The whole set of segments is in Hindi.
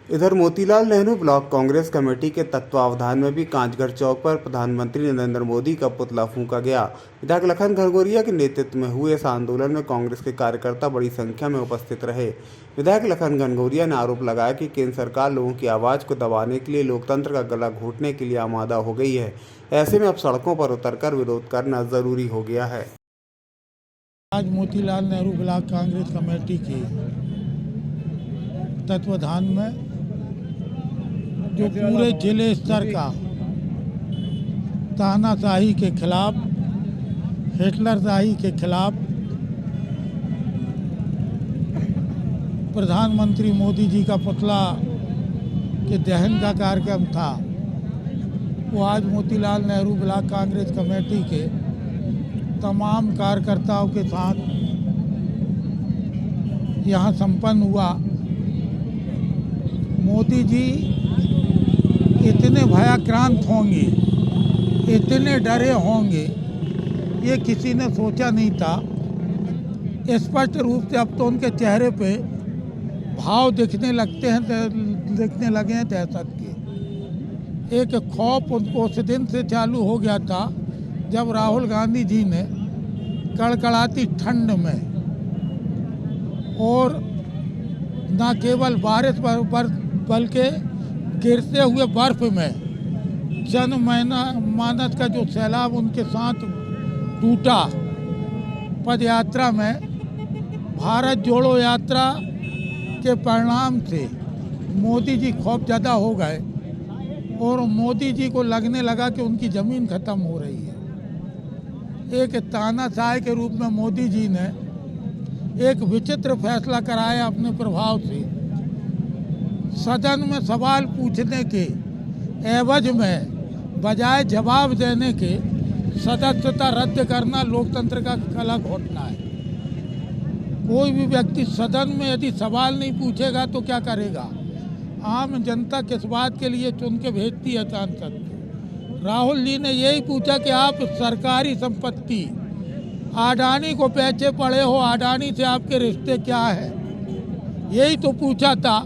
इधर मोतीलाल नेहरू ब्लॉक कांग्रेस कमेटी के तत्वावधान में भी कांचघर चौक पर प्रधानमंत्री नरेंद्र मोदी का पुतला फूंका गया। विधायक लखन घनघोरिया के नेतृत्व में हुए इस आंदोलन में कांग्रेस के कार्यकर्ता बड़ी संख्या में उपस्थित रहे। विधायक लखन घनघोरिया ने आरोप लगाया कि केंद्र सरकार लोगों की आवाज़ को दबाने के लिए लोकतंत्र का गला घोंटने के लिए आमादा हो गई है। ऐसे में अब सड़कों पर उतरकर विरोध करना जरूरी हो गया है। आज मोतीलाल नेहरू ब्लॉक कांग्रेस कमेटी के तत्वाधान में जो पूरे जिले स्तर का तानाशाही के खिलाफ, हिटलरशाही के खिलाफ प्रधानमंत्री मोदी जी का पुतला के दहन का कार्यक्रम था, वो आज मोतीलाल नेहरू ब्लॉक कांग्रेस कमेटी के तमाम कार्यकर्ताओं के साथ यहाँ संपन्न हुआ। मोदी जी इतने भयाक्रांत होंगे, इतने डरे होंगे, ये किसी ने सोचा नहीं था। स्पष्ट रूप से अब तो उनके चेहरे पे भाव दिखने लगे हैं दहशत के। एक खौफ उनको उस दिन से चालू हो गया था जब राहुल गांधी जी ने कड़कड़ाती ठंड में और न केवल बारिश बल्कि गिरते हुए बर्फ में जनमानस का जो सैलाब उनके साथ टूटा, पदयात्रा में भारत जोड़ो यात्रा के परिणाम से मोदी जी खौफजदा हो गए और मोदी जी को लगने लगा कि उनकी ज़मीन ख़त्म हो रही है। एक तानाशाह के रूप में मोदी जी ने एक विचित्र फैसला कराया अपने प्रभाव से। सदन में सवाल पूछने के एवज में बजाय जवाब देने के सदस्यता रद्द करना लोकतंत्र का गला घोंटना है। कोई भी व्यक्ति सदन में यदि सवाल नहीं पूछेगा तो क्या करेगा? आम जनता किस बात के लिए चुन के भेजती है सांसद? राहुल जी ने यही पूछा कि आप सरकारी संपत्ति अडानी को पैसे पड़े हो, अडानी से आपके रिश्ते क्या है, यही तो पूछा था।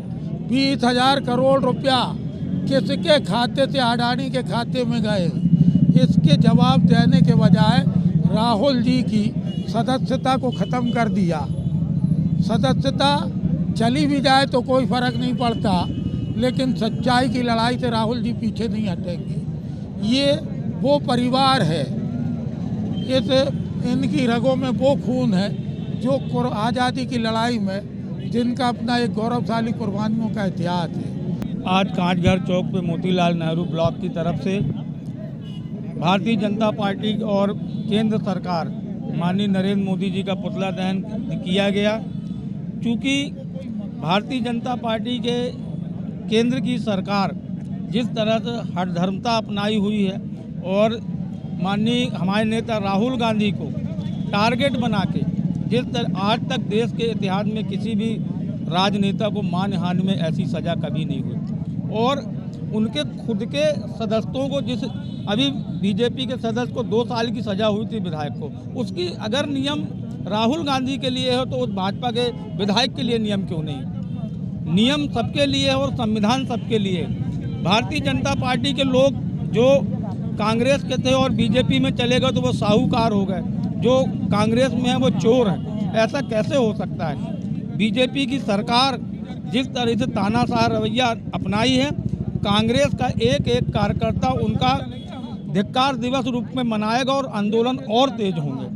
20,000 करोड़ रुपया किसके खाते से अडानी के खाते में गए? इसके जवाब देने के बजाय राहुल जी की सदस्यता को ख़त्म कर दिया। सदस्यता चली भी जाए तो कोई फ़र्क नहीं पड़ता, लेकिन सच्चाई की लड़ाई से राहुल जी पीछे नहीं हटेंगे। ये वो परिवार है, इनकी रगों में वो खून है जो आज़ादी की लड़ाई में जिनका अपना एक गौरवशाली कुर्बानियों का इतिहास है। आज कांचघर चौक पे मोतीलाल नेहरू ब्लॉक की तरफ से भारतीय जनता पार्टी और केंद्र सरकार माननीय नरेंद्र मोदी जी का पुतला दहन किया गया। चूँकि भारतीय जनता पार्टी के केंद्र की सरकार जिस तरह से हठधर्मता अपनाई हुई है और माननीय हमारे नेता राहुल गांधी को टारगेट बना के जिस तरह आज तक देश के इतिहास में किसी भी राजनेता को मानहानि में ऐसी सज़ा कभी नहीं हुई और उनके खुद के सदस्यों को जिस अभी बीजेपी के सदस्य को 2 साल की सज़ा हुई थी विधायक को, उसकी अगर नियम राहुल गांधी के लिए हो तो भाजपा के विधायक के लिए नियम क्यों नहीं? नियम सबके लिए और संविधान सबके लिए। भारतीय जनता पार्टी के लोग जो कांग्रेस के थे और बीजेपी में चले गए तो वो साहूकार हो गए, जो कांग्रेस में है वो चोर है। ऐसा कैसे हो सकता है? बीजेपी की सरकार जिस तरह से तानाशाह रवैया अपनाई है, कांग्रेस का एक एक कार्यकर्ता उनका धिक्कार दिवस रूप में मनाएगा और आंदोलन और तेज होंगे।